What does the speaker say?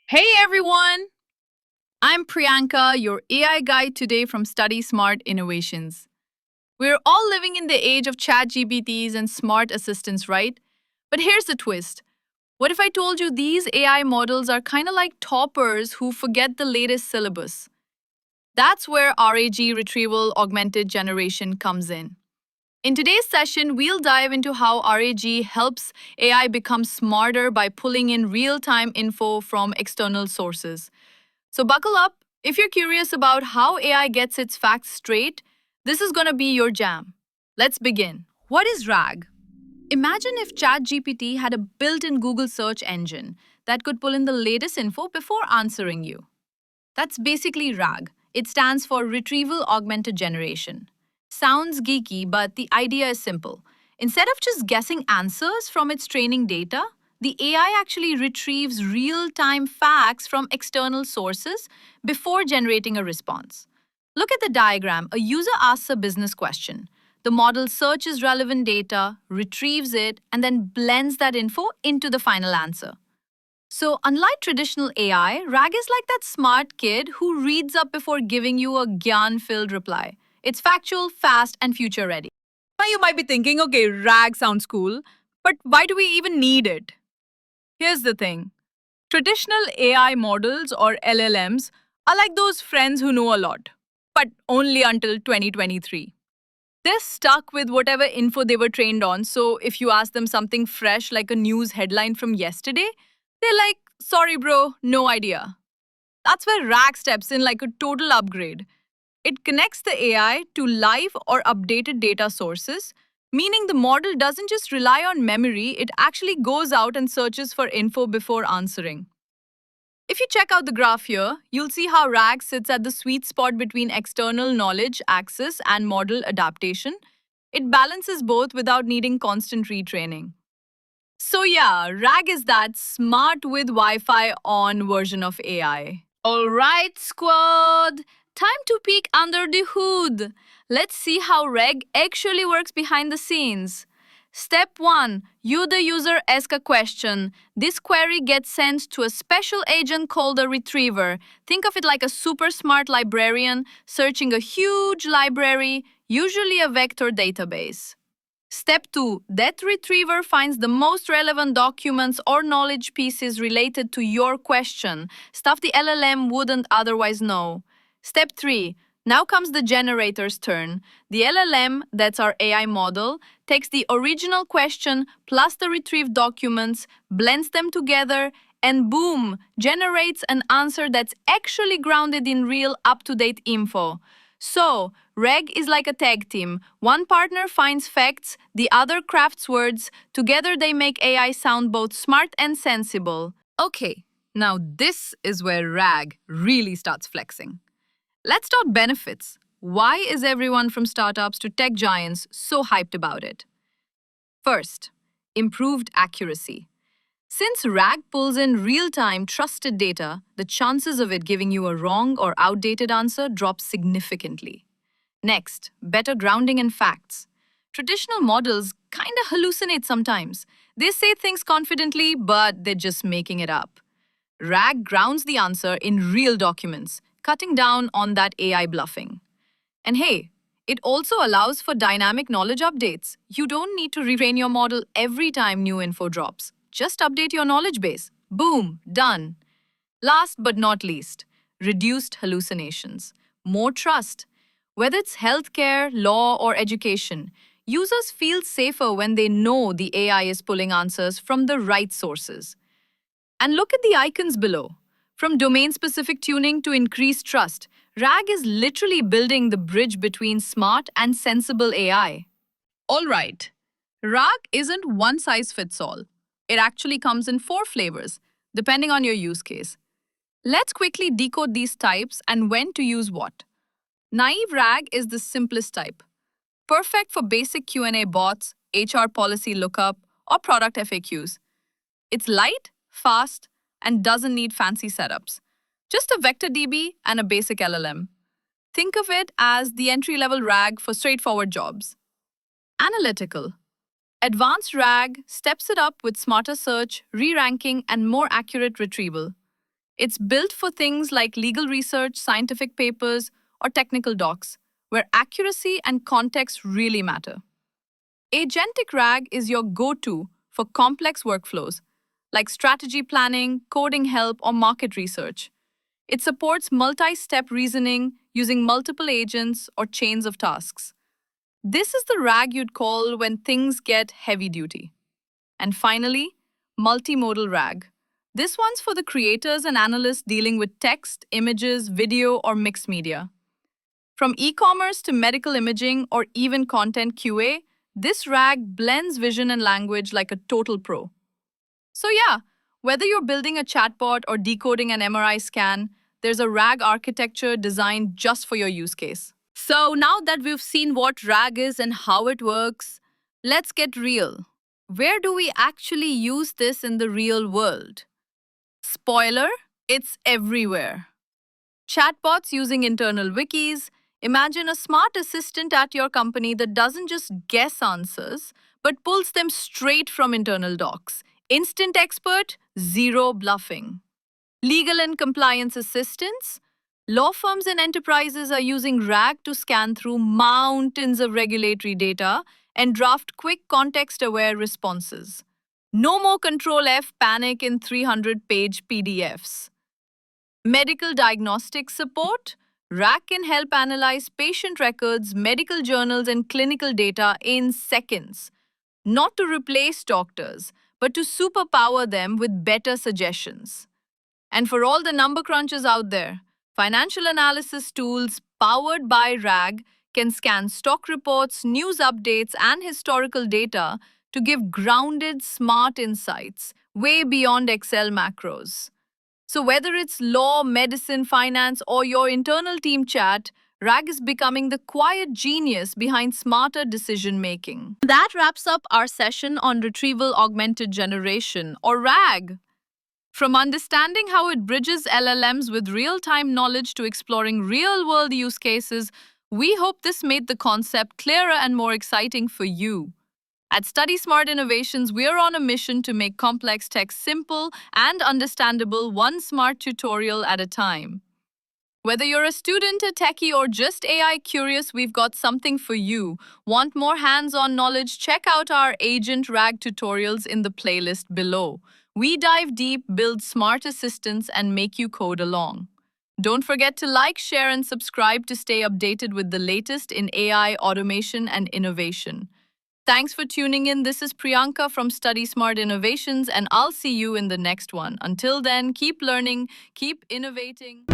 Hey everyone! I'm Priyanka, your AI guide today from Study Smart Innovations. We're all living in the age of chat GPTs and smart assistants, right? But here's the twist. What if I told you these AI models are kind of like toppers who forget the latest syllabus? That's where Retrieval-Augmented Generation comes in. In today's session, we'll dive into how RAG helps AI become smarter by pulling in real time info from external sources. So, buckle up. If you're curious about how AI gets its facts straight, this is going to be your jam. Let's begin. What is RAG? Imagine if ChatGPT had a built in Google search engine that could pull in the latest info before answering you. That's basically RAG. It stands for Retrieval Augmented Generation. Sounds geeky, but the idea is simple. Instead of just guessing answers from its training data, the AI actually retrieves real time facts from external sources before generating a response. Look at the diagram. A user asks a business question. The model searches relevant data, retrieves it, and then blends that info into the final answer. So, unlike traditional AI, RAG is like that smart kid who reads up before giving you a gyan filled reply. It's factual, fast, and future ready. Now, you might be thinking, okay, RAG sounds cool, but why do we even need it? Here's the thing traditional AI models or LLMs are like those friends who know a lot, but only until 2023. They're stuck with whatever info they were trained on, so if you ask them something fresh like a news headline from yesterday, they're like, sorry, bro, no idea. That's where RAG steps in like a total upgrade. It connects the AI to live or updated data sources, meaning the model doesn't just rely on memory, it actually goes out and searches for info before answering. If you check out the graph here, you'll see how RAG sits at the sweet spot between external knowledge access and model adaptation. It balances both without needing constant retraining. So, yeah, RAG is that smart with Wi Fi on version of AI. Alright, squad, time to peek under the hood. Let's see how RAG actually works behind the scenes. Step 1. You, the user, ask a question. This query gets sent to a special agent called a retriever. Think of it like a super smart librarian searching a huge library, usually a vector database. Step 2. That retriever finds the most relevant documents or knowledge pieces related to your question, stuff the LLM wouldn't otherwise know. Step 3. Now comes the generator's turn. The LLM, that's our AI model, takes the original question plus the retrieved documents, blends them together, and boom, generates an answer that's actually grounded in real up to date info. So, REG is like a tag team. One partner finds facts, the other crafts words. Together, they make AI sound both smart and sensible. Okay, now this is where RAG really starts flexing. Let's talk benefits. Why is everyone from startups to tech giants so hyped about it? First, improved accuracy. Since RAG pulls in real time, trusted data, the chances of it giving you a wrong or outdated answer drop significantly. Next, better grounding in facts. Traditional models kind of hallucinate sometimes. They say things confidently, but they're just making it up. RAG grounds the answer in real documents, cutting down on that AI bluffing. And hey, it also allows for dynamic knowledge updates. You don't need to retrain your model every time new info drops. Just update your knowledge base. Boom, done. Last but not least, reduced hallucinations. More trust. Whether it's healthcare, law, or education, users feel safer when they know the AI is pulling answers from the right sources. And look at the icons below. From domain specific tuning to increased trust, RAG is literally building the bridge between smart and sensible AI. All right, RAG isn't one size fits all. It actually comes in four flavors, depending on your use case. Let's quickly decode these types and when to use what. Naive RAG is the simplest type, perfect for basic Q&A bots, HR policy lookup, or product FAQs. It's light, fast, and doesn't need fancy setups. Just a vector DB and a basic LLM. Think of it as the entry-level RAG for straightforward jobs. Analytical. Advanced RAG steps it up with smarter search, re-ranking, and more accurate retrieval. It's built for things like legal research, scientific papers, or technical docs, where accuracy and context really matter. Agentic RAG is your go-to for complex workflows, like strategy planning, coding help, or market research. It supports multi-step reasoning using multiple agents or chains of tasks. This is the RAG you'd call when things get heavy duty. And finally, multimodal RAG. This one's for the creators and analysts dealing with text, images, video, or mixed media. From e-commerce to medical imaging or even content QA, this RAG blends vision and language like a total pro. So yeah, whether you're building a chatbot or decoding an MRI scan, there's a RAG architecture designed just for your use case. So now that we've seen what RAG is and how it works, let's get real. Where do we actually use this in the real world? Spoiler, it's everywhere. Chatbots using internal wikis. Imagine a smart assistant at your company that doesn't just guess answers, but pulls them straight from internal docs. Instant expert, zero bluffing. Legal and compliance assistants. Law firms and enterprises are using RAG to scan through mountains of regulatory data and draft quick context-aware responses. No more Control F panic in 300-page PDFs. Medical diagnostics support. RAG can help analyze patient records, medical journals, and clinical data in seconds. Not to replace doctors, but to superpower them with better suggestions. And for all the number crunchers out there, financial analysis tools powered by RAG can scan stock reports, news updates, and historical data to give grounded, smart insights way beyond Excel macros. So, whether it's law, medicine, finance, or your internal team chat, RAG is becoming the quiet genius behind smarter decision making. That wraps up our session on Retrieval-Augmented Generation, or RAG. From understanding how it bridges LLMs with real-time knowledge to exploring real-world use cases, we hope this made the concept clearer and more exciting for you. At Study Smart Innovations, we're on a mission to make complex tech simple and understandable, one smart tutorial at a time. Whether you're a student, a techie, or just AI curious, we've got something for you. Want more hands-on knowledge? Check out our Agent RAG tutorials in the playlist below. We dive deep, build smart assistants, and make you code along. Don't forget to like, share, and subscribe to stay updated with the latest in AI, automation, and innovation. Thanks for tuning in. This is Priyanka from Study Smart Innovations, and I'll see you in the next one. Until then, keep learning, keep innovating.